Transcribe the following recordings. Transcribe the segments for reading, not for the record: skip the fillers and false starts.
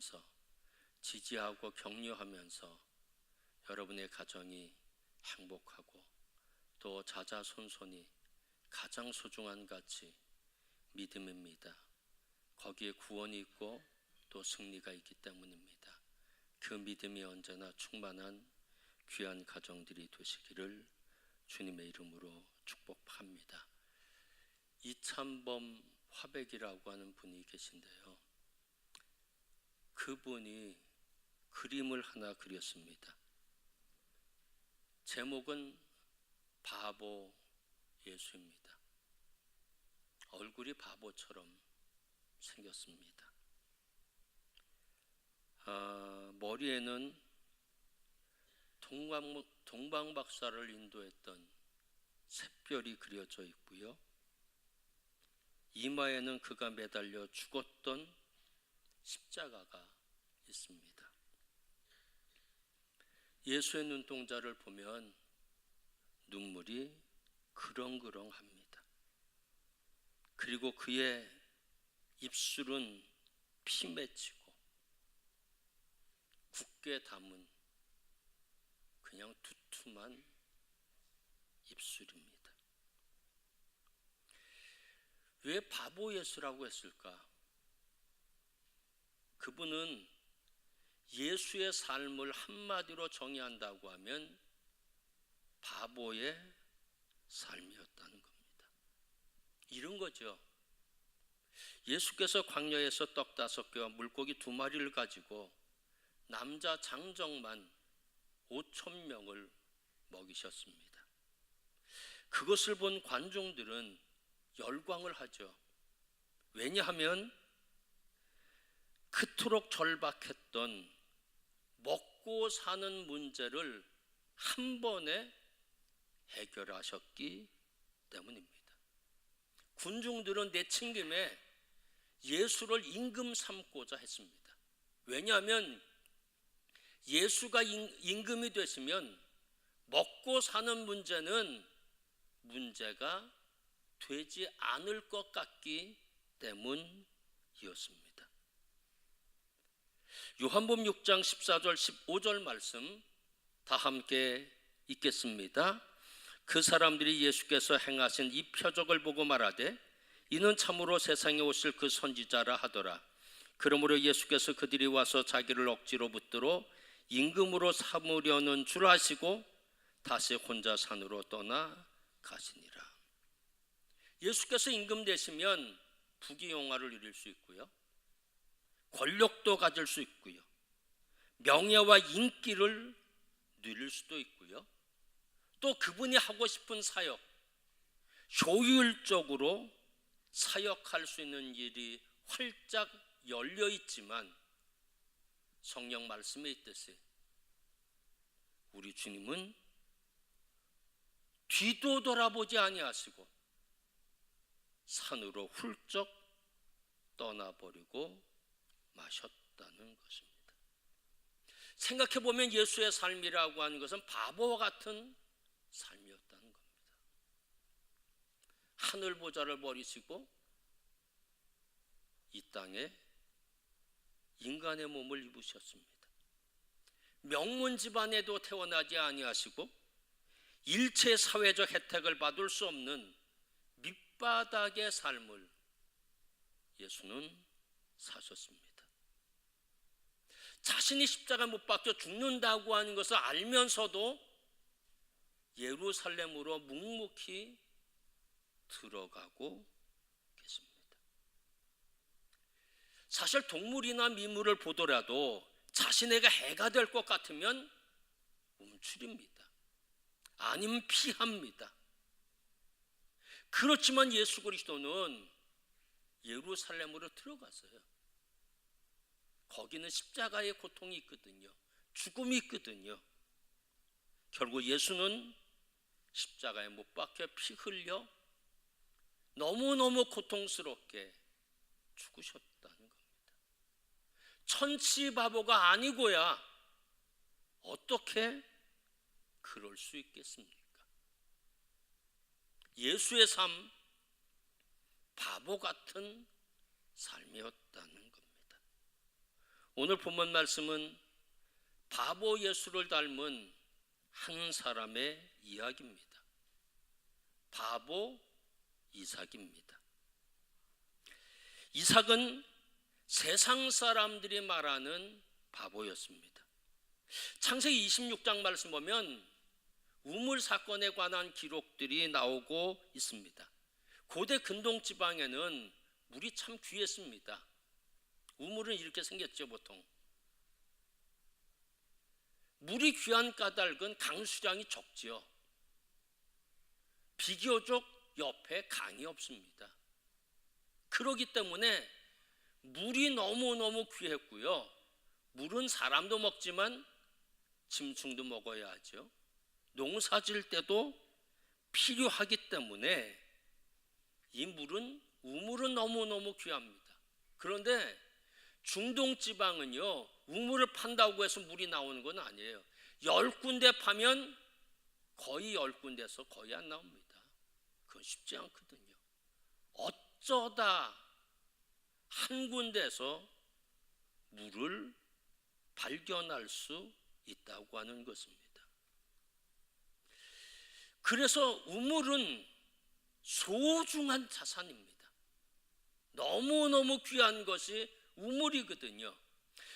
하면서 지지하고 격려하면서 여러분의 가정이 행복하고 또 자자손손이 가장 소중한 가치 믿음입니다. 거기에 구원이 있고 또 승리가 있기 때문입니다. 그 믿음이 언제나 충만한 귀한 가정들이 되시기를 주님의 이름으로 축복합니다. 이찬범 화백이라고 하는 분이 계신데요, 그분이 그림을 하나 그렸습니다. 제목은 바보 예수입니다. 얼굴이 바보처럼 생겼습니다. 머리에는 동방박사를 인도했던 샛별이 그려져 있고요, 이마에는 그가 매달려 죽었던 십자가가 있습니다. 예수의 눈동자를 보면 눈물이 그렁그렁합니다. 그리고 그의 입술은 피 맺히고 굳게 담은 그냥 두툼한 입술입니다. 왜 바보 예수라고 했을까? 그분은 예수의 삶을 한마디로 정의한다고 하면 바보의 삶이었다는 겁니다. 이런 거죠. 예수께서 광야에서 떡 5개와 물고기 2마리를 가지고 남자 장정만 5,000명을 먹이셨습니다. 그것을 본 관중들은 열광을 하죠. 왜냐하면 그토록 절박했던 먹고 사는 문제를 한 번에 해결하셨기 때문입니다. 군중들은 내친김에 예수를 임금 삼고자 했습니다. 왜냐하면 예수가 임금이 되시면 먹고 사는 문제는 문제가 되지 않을 것 같기 때문이었습니다. 요한복음 6장 14절 15절 말씀 다 함께 읽겠습니다. 그 사람들이 예수께서 행하신 이 표적을 보고 말하되 이는 참으로 세상에 오실 그 선지자라 하더라. 그러므로 예수께서 그들이 와서 자기를 억지로 붙들어 임금으로 삼으려는 줄 아시고 다시 혼자 산으로 떠나 가시니라. 예수께서 임금 되시면 부귀영화를 누릴 수 있고요, 권력도 가질 수 있고요, 명예와 인기를 누릴 수도 있고요, 또 그분이 하고 싶은 사역, 효율적으로 사역할 수 있는 일이 활짝 열려 있지만 성령 말씀에 있듯이 우리 주님은 뒤도 돌아보지 아니하시고 산으로 훌쩍 떠나버리고 마셨다는 것입니다. 생각해보면 예수의 삶이라고 하는 것은 바보와 같은 삶이었다는 겁니다. 하늘 보좌를 버리시고 이 땅에 인간의 몸을 입으셨습니다. 명문 집안에도 태어나지 아니하시고 일체 사회적 혜택을 받을 수 없는 밑바닥의 삶을 예수는 사셨습니다. 자신이 십자가에 못 박혀 죽는다고 하는 것을 알면서도 예루살렘으로 묵묵히 들어가고 계십니다. 사실 동물이나 미물을 보더라도 자신에게 해가 될 것 같으면 움츠립니다. 아니면 피합니다. 그렇지만 예수 그리스도는 예루살렘으로 들어갔어요. 거기는 십자가의 고통이 있거든요. 죽음이 있거든요. 결국 예수는 십자가에 못 박혀 피 흘려 너무너무 고통스럽게 죽으셨다는 겁니다. 천치 바보가 아니고야 어떻게 그럴 수 있겠습니까? 예수의 삶, 바보 같은 삶이었다는 겁니다. 오늘 본문 말씀은 바보 예수를 닮은 한 사람의 이야기입니다. 바보 이삭입니다. 이삭은 세상 사람들이 말하는 바보였습니다. 창세기 26장 말씀 보면 우물 사건에 관한 기록들이 나오고 있습니다. 고대 근동 지방에는 물이 참 귀했습니다. 우물은 이렇게 생겼죠, 보통. 물이 귀한 까닭은 강수량이 적지요. 비교적 옆에 강이 없습니다. 그렇기 때문에 물이 너무너무 귀했고요. 물은 사람도 먹지만 짐승도 먹어야 하죠. 농사 지을 때도 필요하기 때문에 이 우물은 너무너무 귀합니다. 그런데 중동 지방은요, 우물을 판다고 해서 물이 나오는 건 아니에요. 10군데 파면 거의 10군데에서 거의 안 나옵니다. 그건 쉽지 않거든요. 어쩌다 한 군데에서 물을 발견할 수 있다고 하는 것입니다. 그래서 우물은 소중한 자산입니다. 너무너무 귀한 것이 우물이거든요.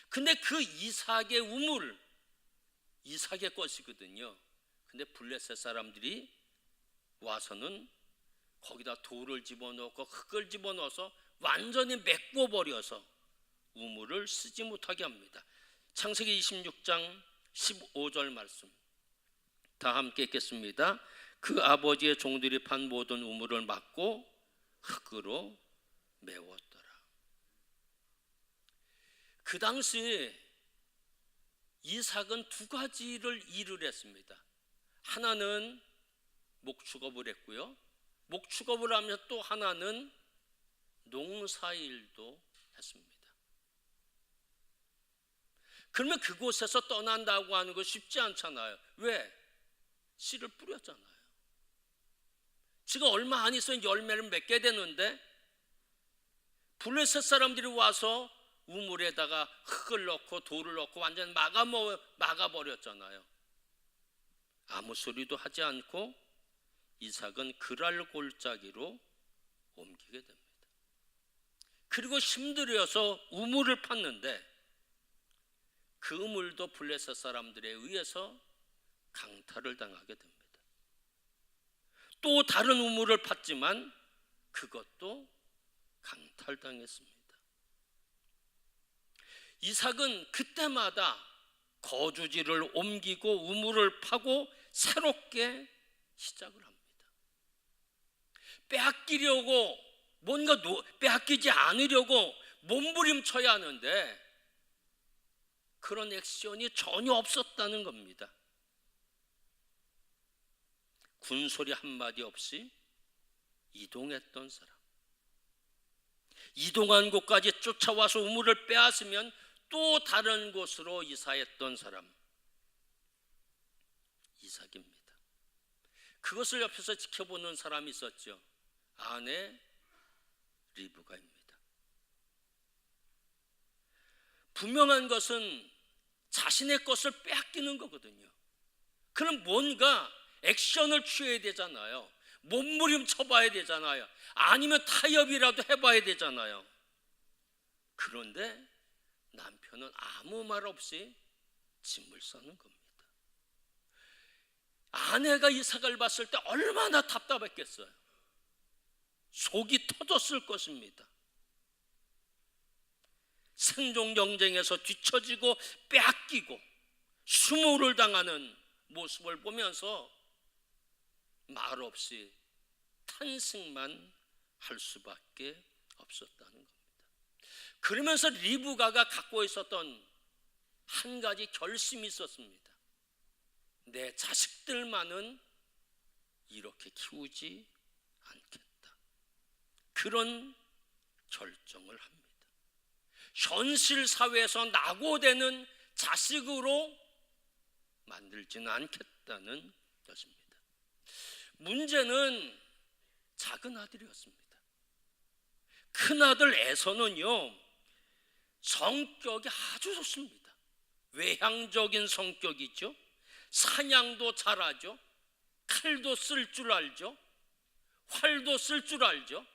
근데 그 이삭의 우물, 이삭의 것이거든요. 근데 블레셋 사람들이 와서는 거기다 돌을 집어넣고 흙을 집어넣어서 완전히 메꿔버려서 우물을 쓰지 못하게 합니다. 창세기 26장 15절 말씀 다 함께 읽겠습니다. 그 아버지의 종들이 판 모든 우물을 막고 흙으로 메웠더라. 그 당시 이삭은 두 가지를 일을 했습니다. 하나는 목축업을 했고요. 목축업을 하면서 또 하나는 농사일도 했습니다. 그러면 그곳에서 떠난다고 하는 거 쉽지 않잖아요. 왜? 씨를 뿌렸잖아요. 지가 얼마 안 있으면 열매를 맺게 되는데 블레셋 사람들이 와서 우물에다가 흙을 넣고 돌을 넣고 완전히 막아버렸잖아요. 아무 소리도 하지 않고 이삭은 그랄 골짜기로 옮기게 됩니다. 그리고 힘들어서 우물을 팠는데 그 우물도 블레셋 사람들에 의해서 강탈을 당하게 됩니다. 또 다른 우물을 팠지만 그것도 강탈당했습니다. 이삭은 그때마다 거주지를 옮기고 우물을 파고 새롭게 시작을 합니다. 빼앗기려고 뭔가 빼앗기지 않으려고 몸부림쳐야 하는데 그런 액션이 전혀 없었다는 겁니다. 군소리 한마디 없이 이동했던 사람, 이동한 곳까지 쫓아와서 우물을 빼앗으면 또 다른 곳으로 이사했던 사람, 이삭입니다. 그것을 옆에서 지켜보는 사람이 있었죠. 아내 리브가입니다. 분명한 것은 자신의 것을 빼앗기는 거거든요. 그럼 뭔가 액션을 취해야 되잖아요. 몸부림쳐 봐야 되잖아요. 아니면 타협이라도 해봐야 되잖아요. 그런데 남편은 아무 말 없이 짐을 싸는 겁니다. 아내가 이삭을 봤을 때 얼마나 답답했겠어요. 속이 터졌을 것입니다. 생존 경쟁에서 뒤처지고 빼앗기고 수모를 당하는 모습을 보면서 말없이 탄식만 할 수밖에 없었다는 겁니다. 그러면서 리브가가 갖고 있었던 한 가지 결심이 있었습니다. 내 자식들만은 이렇게 키우지 않겠다. 그런 결정을 합니다. 현실 사회에서 낙오되는 자식으로 만들지는 않겠다는 것입니다. 문제는 작은 아들이었습니다. 큰 아들 에서는요, 성격이 아주 좋습니다. 외향적인 성격이죠. 사냥도 잘하죠. 칼도 쓸 줄 알죠. 활도 쓸 줄 알죠.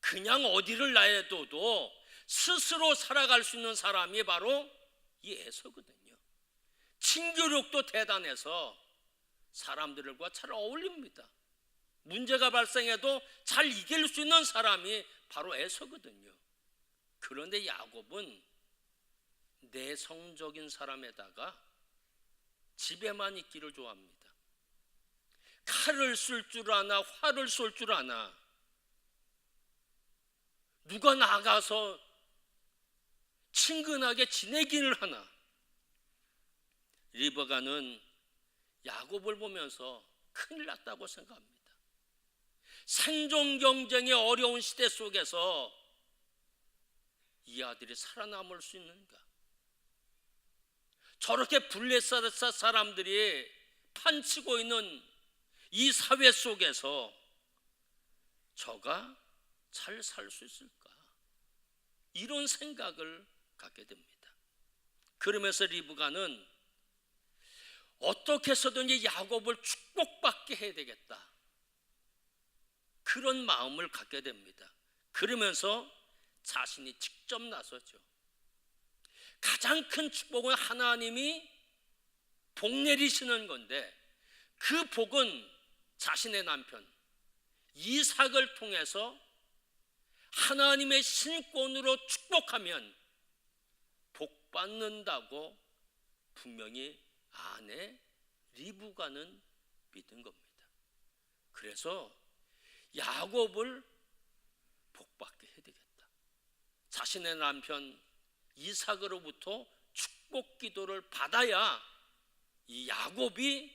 그냥 어디를 놔둬도 스스로 살아갈 수 있는 사람이 바로 이 에서거든요. 친교력도 대단해서 사람들과 잘 어울립니다. 문제가 발생해도 잘 이길 수 있는 사람이 바로 에서거든요. 그런데 야곱은 내성적인 사람에다가 집에만 있기를 좋아합니다. 칼을 쓸 줄 아나 활을 쏠 줄 아나 누가 나가서 친근하게 지내기를 하나. 리브가는 야곱을 보면서 큰일 났다고 생각합니다. 생존 경쟁의 어려운 시대 속에서 이 아들이 살아남을 수 있는가? 저렇게 블레셋 사람들이 판치고 있는 이 사회 속에서 저가 잘 살 수 있을까? 이런 생각을 갖게 됩니다. 그러면서 리브가는 어떻게 해서든지 야곱을 축복받게 해야 되겠다, 그런 마음을 갖게 됩니다. 그러면서 자신이 직접 나서죠. 가장 큰 축복은 하나님이 복 내리시는 건데, 그 복은 자신의 남편 이삭을 통해서 하나님의 신권으로 축복하면 복 받는다고 분명히 아내 리브가는 믿은 겁니다. 그래서 야곱을 복받게 해야 되겠다. 자신의 남편 이삭으로부터 축복 기도를 받아야 이 야곱이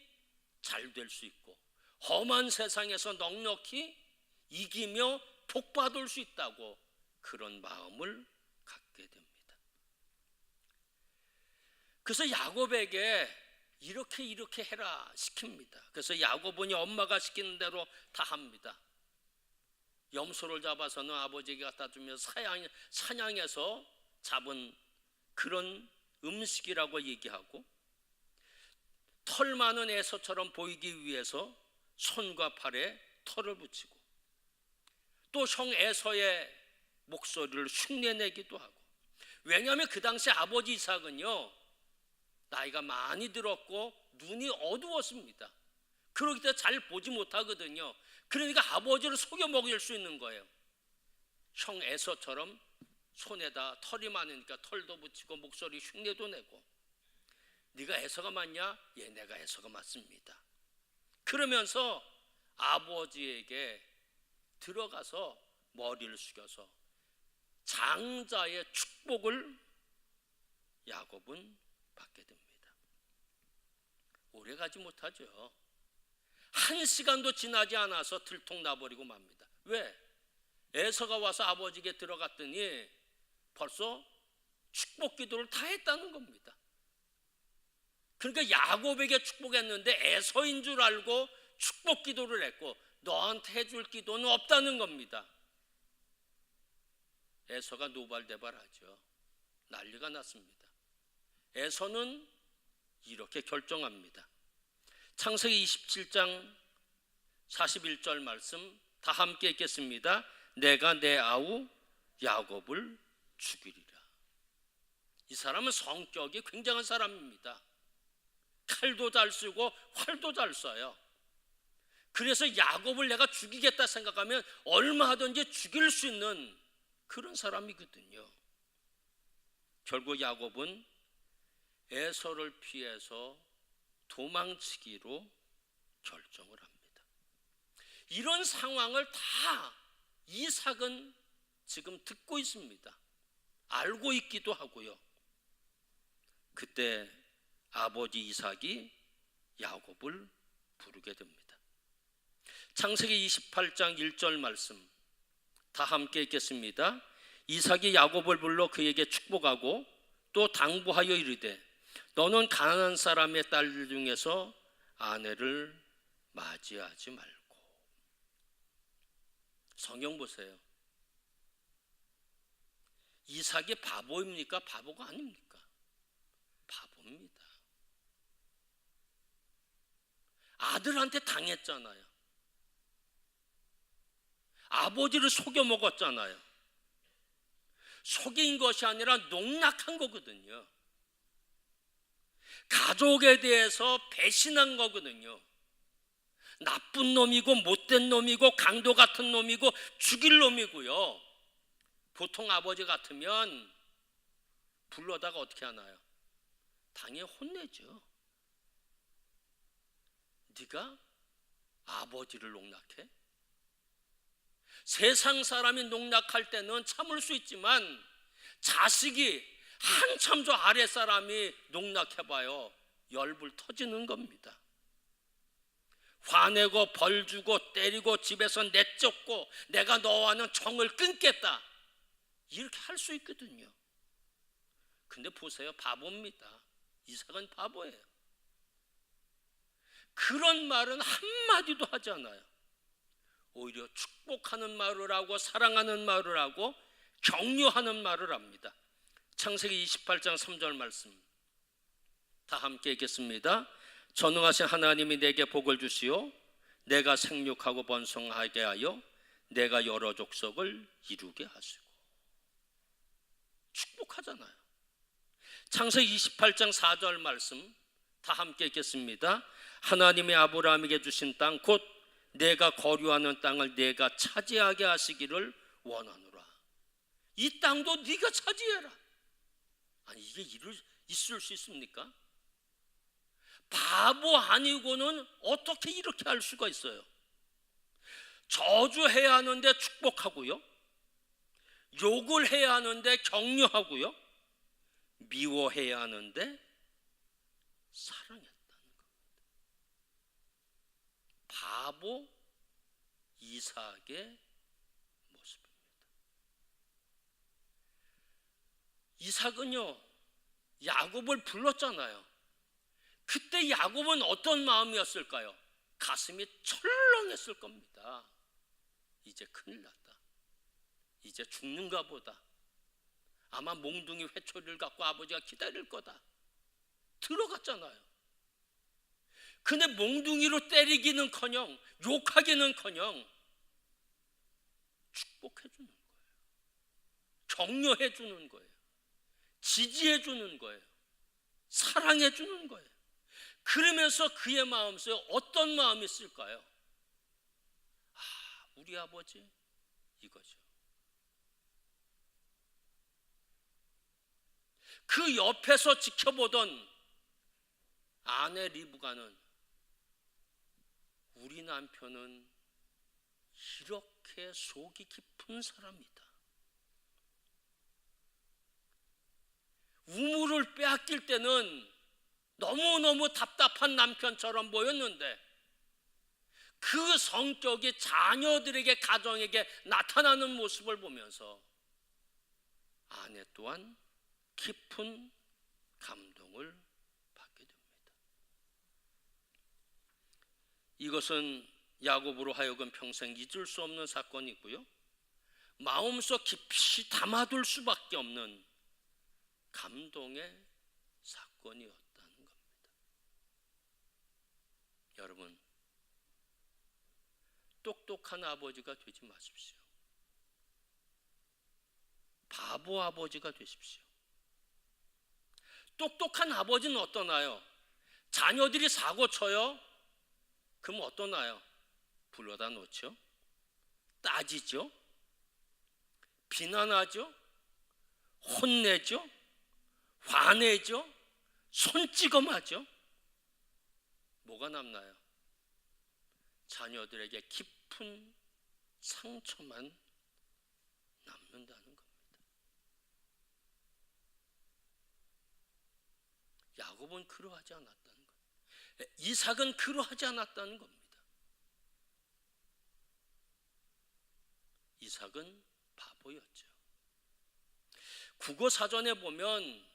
잘 될 수 있고 험한 세상에서 넉넉히 이기며 복받을 수 있다고 그런 마음을 갖게 됩니다. 그래서 야곱에게 이렇게 해라 시킵니다. 그래서 야곱은 엄마가 시키는 대로 다 합니다. 염소를 잡아서는 아버지에게 갖다 주며 사냥해서 잡은 그런 음식이라고 얘기하고, 털 많은 에서처럼 보이기 위해서 손과 팔에 털을 붙이고, 또 형 에서의 목소리를 흉내내기도 하고. 왜냐하면 그 당시 아버지 이삭은요, 나이가 많이 들었고 눈이 어두웠습니다. 그러기 때문에 잘 보지 못하거든요. 그러니까 아버지를 속여 먹일 수 있는 거예요. 형 에서처럼 손에다 털이 많으니까 털도 붙이고 목소리 흉내도 내고, 네가 에서가 맞냐? 예, 내가 에서가 맞습니다. 그러면서 아버지에게 들어가서 머리를 숙여서 장자의 축복을 야곱은 받게 됩니다. 오래가지 못하죠. 1시간도 지나지 않아서 들통나버리고 맙니다. 왜? 에서가 와서 아버지에게 들어갔더니 벌써 축복 기도를 다 했다는 겁니다. 그러니까 야곱에게 축복했는데 에서인 줄 알고 축복 기도를 했고, 너한테 해줄 기도는 없다는 겁니다. 에서가 노발대발하죠. 난리가 났습니다. 에서는 이렇게 결정합니다. 창세기 27장 41절 말씀 다 함께 읽겠습니다. 내가 내 아우 야곱을 죽이리라. 이 사람은 성격이 굉장한 사람입니다. 칼도 잘 쓰고 활도 잘 써요. 그래서 야곱을 내가 죽이겠다 생각하면 얼마든지 죽일 수 있는 그런 사람이거든요. 결국 야곱은 에서를 피해서 도망치기로 결정을 합니다. 이런 상황을 다 이삭은 지금 듣고 있습니다. 알고 있기도 하고요. 그때 아버지 이삭이 야곱을 부르게 됩니다. 창세기 28장 1절 말씀 다 함께 읽겠습니다. 이삭이 야곱을 불러 그에게 축복하고 또 당부하여 이르되 너는 가난한 사람의 딸 중에서 아내를 맞이하지 말고. 성경 보세요. 이삭이 바보입니까? 바보가 아닙니까? 바보입니다. 아들한테 당했잖아요. 아버지를 속여 먹었잖아요. 속인 것이 아니라 농락한 거거든요. 가족에 대해서 배신한 거거든요. 나쁜 놈이고 못된 놈이고 강도 같은 놈이고 죽일 놈이고요. 보통 아버지 같으면 불러다가 어떻게 하나요? 당연히 혼내죠. 네가 아버지를 농락해? 세상 사람이 농락할 때는 참을 수 있지만 자식이 한참 저 아랫사람이 농락해봐요. 열불 터지는 겁니다. 화내고 벌 주고 때리고 집에서 내쫓고 내가 너와는 정을 끊겠다, 이렇게 할 수 있거든요. 근데 보세요, 바보입니다. 이삭은 바보예요. 그런 말은 한마디도 하지 않아요. 오히려 축복하는 말을 하고 사랑하는 말을 하고 격려하는 말을 합니다. 창세기 28장 3절 말씀 다 함께 읽겠습니다. 전능하신 하나님이 내게 복을 주시오 내가 생육하고 번성하게 하여 내가 여러 족속을 이루게 하시고. 축복하잖아요. 창세기 28장 4절 말씀 다 함께 읽겠습니다. 하나님이 아브라함에게 주신 땅 곧 내가 거류하는 땅을 내가 차지하게 하시기를 원하노라. 이 땅도 네가 차지해라. 아니 이게 있을 수 있습니까? 바보 아니고는 어떻게 이렇게 할 수가 있어요? 저주해야 하는데 축복하고요, 욕을 해야 하는데 격려하고요, 미워해야 하는데 사랑했다는 겁니다. 바보 이삭의 모습입니다. 이삭은요 야곱을 불렀잖아요. 그때 야곱은 어떤 마음이었을까요? 가슴이 철렁했을 겁니다. 이제 큰일 났다, 이제 죽는가 보다. 아마 몽둥이 회초리를 갖고 아버지가 기다릴 거다. 들어갔잖아요. 근데 몽둥이로 때리기는커녕 욕하기는커녕 축복해 주는 거예요. 격려해 주는 거예요. 지지해 주는 거예요. 사랑해 주는 거예요. 그러면서 그의 마음속에 어떤 마음이 있을까요? 우리 아버지 이거죠. 그 옆에서 지켜보던 아내 리브가는 우리 남편은 이렇게 속이 깊은 사람이다. 우물을 빼앗길 때는 너무너무 답답한 남편처럼 보였는데 그 성격이 자녀들에게, 가정에게 나타나는 모습을 보면서 아내 또한 깊은 감동을 받게 됩니다. 이것은 야곱으로 하여금 평생 잊을 수 없는 사건이고요, 마음속 깊이 담아둘 수밖에 없는 감동의 사건이었다는 겁니다. 여러분, 똑똑한 아버지가 되지 마십시오. 바보 아버지가 되십시오. 똑똑한 아버지는 어떠나요? 자녀들이 사고 쳐요? 그럼 어떠나요? 불러다 놓죠, 따지죠, 비난하죠, 혼내죠, 화내죠, 손찌검하죠. 뭐가 남나요? 자녀들에게 깊은 상처만 남는다는 겁니다. 야곱은 그러하지 않았다는 거예요. 이삭은 그러하지 않았다는 겁니다. 이삭은 바보였죠. 국어사전에 보면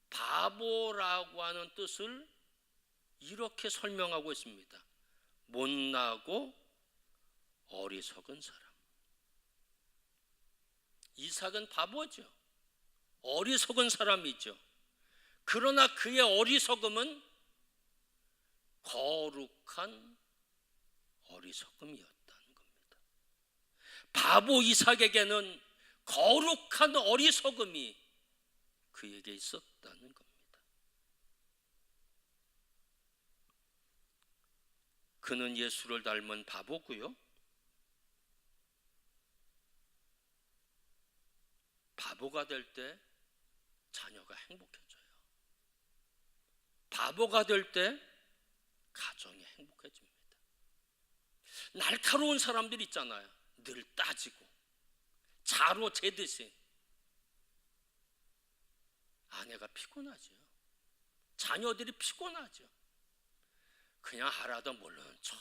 바보라고 하는 뜻을 이렇게 설명하고 있습니다. 못나고 어리석은 사람. 이삭은 바보죠. 어리석은 사람이죠. 그러나 그의 어리석음은 거룩한 어리석음이었다는 겁니다. 바보 이삭에게는 거룩한 어리석음이 그에게 있었다는 겁니다. 그는 예수를 닮은 바보고요. 바보가 될 때 자녀가 행복해져요. 바보가 될 때 가정이 행복해집니다. 날카로운 사람들 있잖아요. 늘 따지고 자로 재듯이. 아내가 피곤하죠. 자녀들이 피곤하죠. 그냥 하라도 모르는 척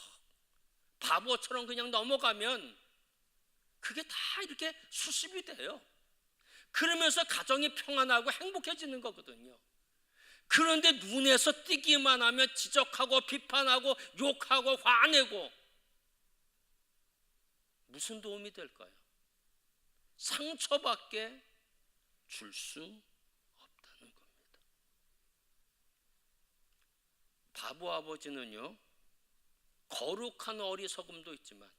바보처럼 그냥 넘어가면 그게 다 이렇게 수습이 돼요. 그러면서 가정이 평안하고 행복해지는 거거든요. 그런데 눈에서 띄기만 하면 지적하고 비판하고 욕하고 화내고 무슨 도움이 될까요? 상처밖에 줄 수 없다는 겁니다. 바보 아버지는요, 거룩한 어리석음도 있지만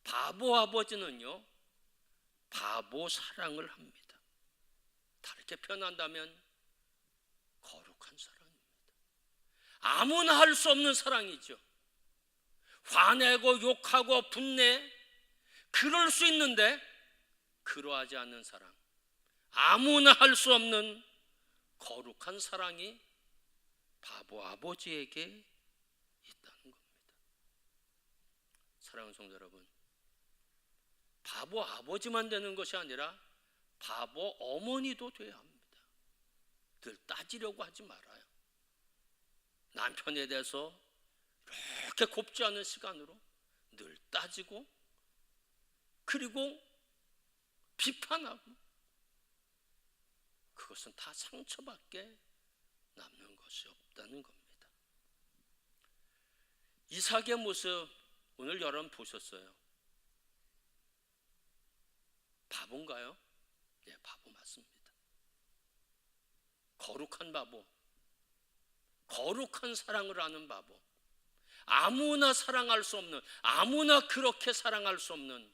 바보 아버지는요, 바보 사랑을 합니다. 다르게 표현한다면 거룩한 사랑입니다. 아무나 할 수 없는 사랑이죠. 화내고 욕하고 분내 그럴 수 있는데 그러하지 않는 사랑, 아무나 할 수 없는 거룩한 사랑이 바보 아버지에게 있다는 겁니다. 사랑하는 성도 여러분, 바보 아버지만 되는 것이 아니라 바보 어머니도 돼야 합니다. 늘 따지려고 하지 말아요. 남편에 대해서 이렇게 곱지 않은 시간으로 늘 따지고 그리고 비판하고, 그것은 다 상처밖에 남는 것이 없다는 겁니다. 이삭의 모습 오늘 여러분 보셨어요? 바보인가요? 네, 바보 맞습니다. 거룩한 바보, 거룩한 사랑을 하는 바보, 아무나 사랑할 수 없는, 아무나 그렇게 사랑할 수 없는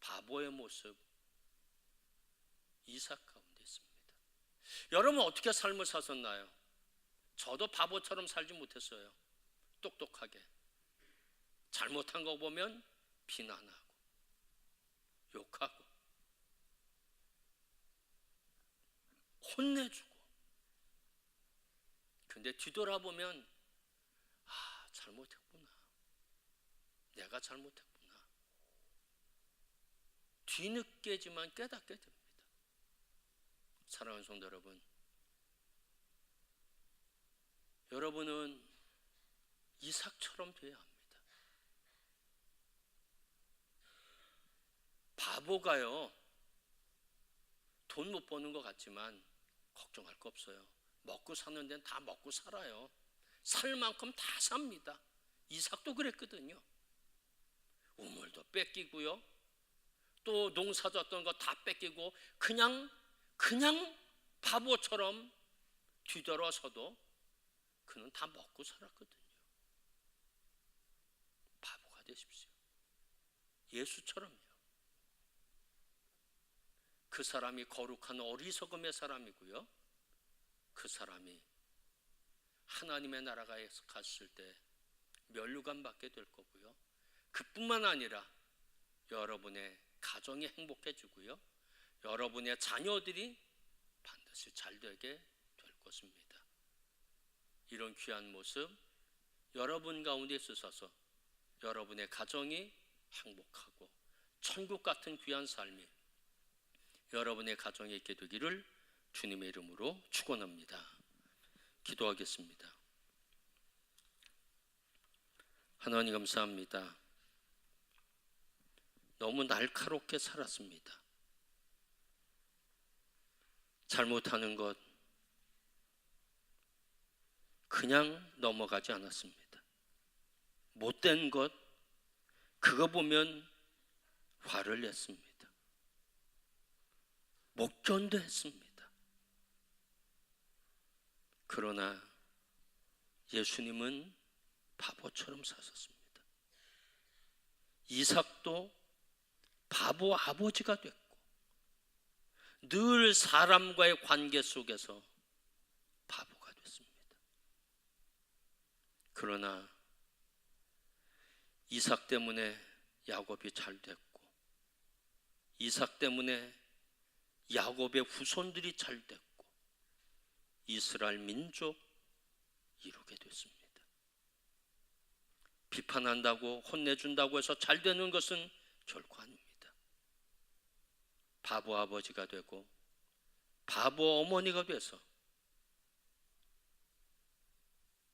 바보의 모습, 이삭 가운데 있습니다. 여러분 어떻게 삶을 사셨나요? 저도 바보처럼 살지 못했어요. 똑똑하게 잘못한 거 보면 비난하고 욕하고 혼내주고, 근데 뒤돌아보면 아, 잘못했구나, 내가 잘못했구나, 뒤늦게지만 깨닫게 됩니다. 사랑하는 성도 여러분, 여러분은 이삭처럼 되어야 합니다. 바보가요, 돈 못 버는 것 같지만 걱정할 거 없어요. 먹고 사는 데는 다 먹고 살아요. 살 만큼 다 삽니다. 이삭도 그랬거든요. 우물도 뺏기고요, 또 농사 졌던 거 다 뺏기고 그냥 바보처럼 뒤돌아서도 그는 다 먹고 살았거든요. 바보가 되십시오. 예수처럼요. 그 사람이 거룩한 어리석음의 사람이고요, 그 사람이 하나님의 나라에 갔을 때 면류관 받게 될 거고요, 그뿐만 아니라 여러분의 가정이 행복해지고요, 여러분의 자녀들이 반드시 잘 되게 될 것입니다. 이런 귀한 모습 여러분 가운데 있으셔서 여러분의 가정이 행복하고 천국 같은 귀한 삶이 여러분의 가정에 있게 되기를 주님의 이름으로 축원합니다. 기도하겠습니다. 하나님 감사합니다. 너무 날카롭게 살았습니다. 잘못하는 것 그냥 넘어가지 않았습니다. 못된 것 그거 보면 화를 냈습니다. 못 견뎌했습니다. 그러나 예수님은 바보처럼 사셨습니다. 이삭도 바보 아버지가 됐고 늘 사람과의 관계 속에서 바보가 됐습니다. 그러나 이삭 때문에 야곱이 잘 됐고 이삭 때문에 야곱의 후손들이 잘 됐고 이스라엘 민족 이루게 됐습니다. 비판한다고 혼내준다고 해서 잘 되는 것은 결코 아닙니다. 바보 아버지가 되고 바보 어머니가 돼서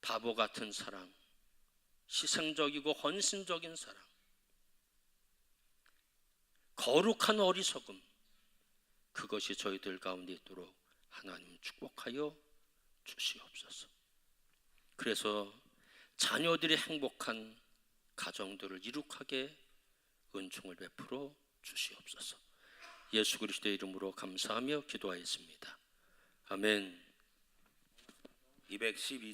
바보 같은 사랑, 희생적이고 헌신적인 사랑, 거룩한 어리석음, 그것이 저희들 가운데 있도록 하나님 축복하여 주시옵소서. 그래서 자녀들이 행복한 가정들을 이룩하게 은총을 베풀어 주시옵소서. 예수 그리스도의 이름으로 감사하며 기도하였습니다. 아멘. 212